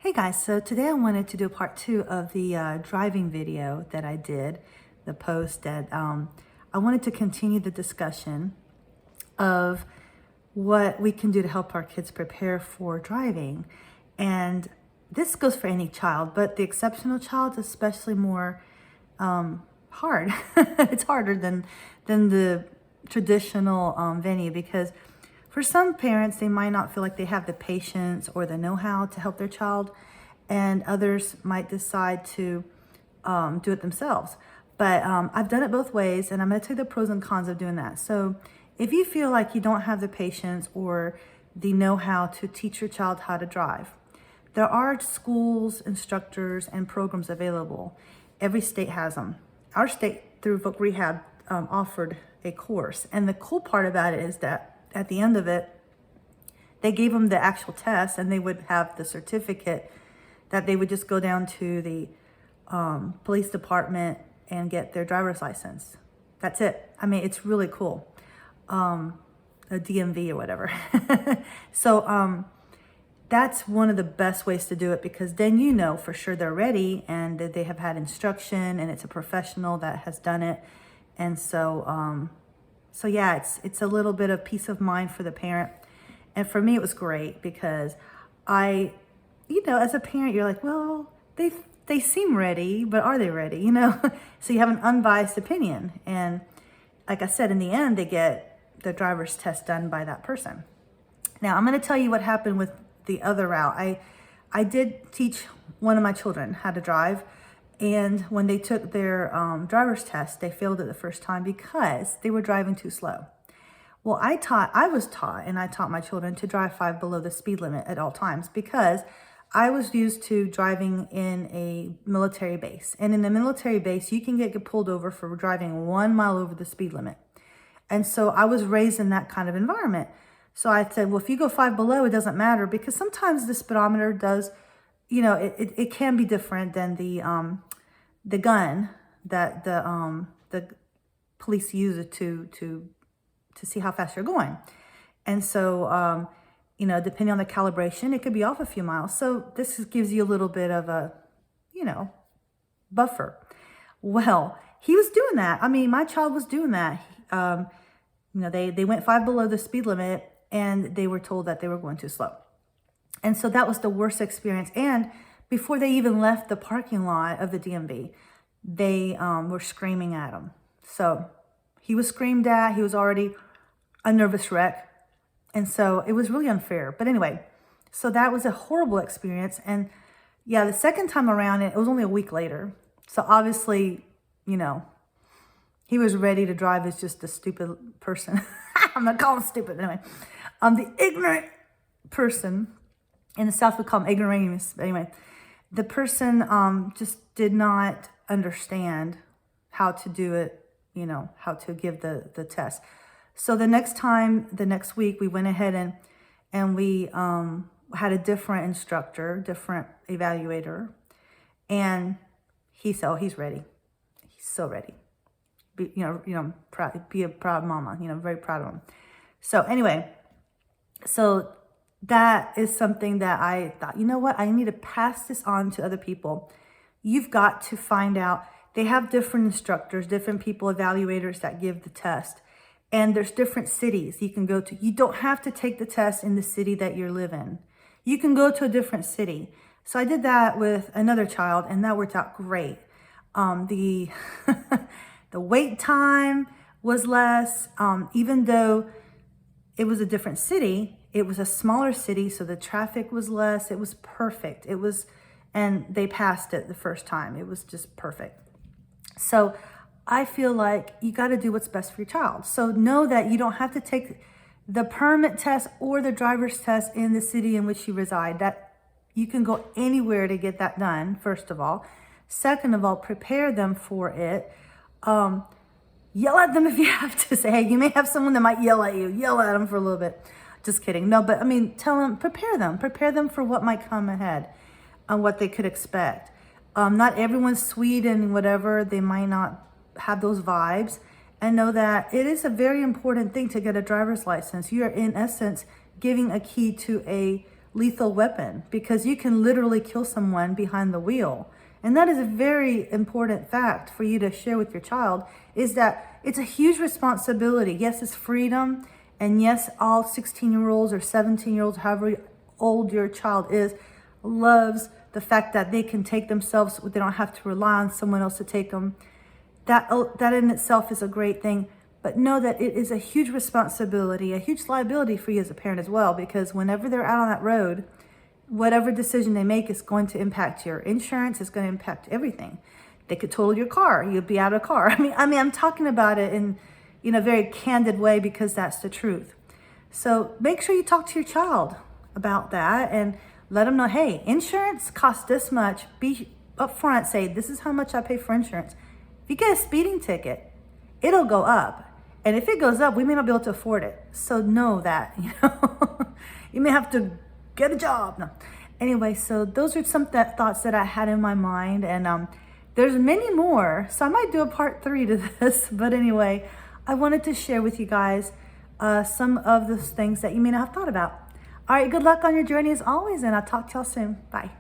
Hey guys, so today I wanted to do part two of the driving video that I did, the post that I wanted to continue the discussion of what we can do to help our kids prepare for driving. And this goes for any child, but the exceptional child is especially more hard. It's harder than the traditional venue because for some parents, they might not feel like they have the patience or the know-how to help their child, and others might decide to do it themselves. But I've done it both ways, and I'm going to tell you the pros and cons of doing that. So if you feel like you don't have the patience or the know-how to teach your child how to drive, there are schools, instructors, and programs available. Every state has them. Our state, through Voc Rehab, offered a course. And the cool part about it is that at the end of it, they gave them the actual test, and they would have the certificate that they would just go down to the police department and get their driver's license. That's it. I mean, it's really cool. A DMV or whatever. So that's one of the best ways to do it, because then you know for sure they're ready and that they have had instruction and it's a professional that has done it. And so yeah, it's a little bit of peace of mind for the parent. And for me, it was great because as a parent, you're like, well, they seem ready, but are they ready? So you have an unbiased opinion. And like I said, in the end, they get the driver's test done by that person. Now, I'm going to tell you what happened with the other route. I did teach one of my children how to drive. And when they took their driver's test, they failed it the first time because they were driving too slow. Well, I was taught, and I taught my children to drive 5 below the speed limit at all times, because I was used to driving in a military base. And in a military base, you can get pulled over for driving 1 mile over the speed limit. And so I was raised in that kind of environment. So I said, well, if you go 5 below, it doesn't matter, because sometimes the speedometer does, it can be different than the gun that the police use it to see how fast you're going. And so, depending on the calibration, it could be off a few miles. So this gives you a little bit of a, buffer. Well, he was doing that. I mean, my child was doing that. They went 5 below the speed limit, and they were told that they were going too slow. And so that was the worst experience. And before they even left the parking lot of the DMV, they were screaming at him. So he was screamed at. He was already a nervous wreck. And so it was really unfair. But anyway, so that was a horrible experience. And yeah, the second time around, it was only a week later. So obviously, he was ready to drive as just a stupid person. I'm not calling him stupid anyway. The ignorant person. In the South, we call them ignoramus. But anyway, the person just did not understand how to do it, how to give the test. So the next week, we went ahead and we had a different instructor, different evaluator. And he said, oh, he's ready. He's so ready. Proud, be a proud mama, very proud of him. So anyway, so that is something that I thought, you know what? I need to pass this on to other people. You've got to find out. They have different instructors, different people, evaluators that give the test. And there's different cities you can go to. You don't have to take the test in the city that you live in. You can go to a different city. So I did that with another child, and that worked out great. The wait time was less, even though it was a different city. It was a smaller city, so the traffic was less. It was perfect. And they passed it the first time. It was just perfect. So I feel like you got to do what's best for your child. So know that you don't have to take the permit test or the driver's test in the city in which you reside. That you can go anywhere to get that done, first of all. Second of all, prepare them for it. Yell at them if you have to. Say, hey, you may have someone that might yell at you. Yell at them for a little bit. Just kidding. No, but I mean, tell them, prepare them for what might come ahead and what they could expect. Not everyone's sweet and whatever. They might not have those vibes. And know that it is a very important thing to get a driver's license. You are, in essence, giving a key to a lethal weapon, because you can literally kill someone behind the wheel. And that is a very important fact for you to share with your child, is that it's a huge responsibility. Yes, it's freedom. And yes, all 16-year-olds or 17-year-olds, however old your child is, loves the fact that they can take themselves, they don't have to rely on someone else to take them. That in itself is a great thing. But know that it is a huge responsibility, a huge liability for you as a parent as well, because whenever they're out on that road, whatever decision they make is going to impact your insurance, it's going to impact everything. They could total your car, you'll be out of a car. I mean, I'm talking about it in a very candid way, because that's the truth. So make sure you talk to your child about that and let them know, hey, insurance costs this much. Be upfront, say, this is how much I pay for insurance. If you get a speeding ticket, it'll go up. And if it goes up, we may not be able to afford it. So know that, you may have to get a job. No. Anyway, so those are some thoughts that I had in my mind. And there's many more. So I might do a part 3 to this. But anyway, I wanted to share with you guys some of those things that you may not have thought about. All right, good luck on your journey as always. And I'll talk to y'all soon. Bye.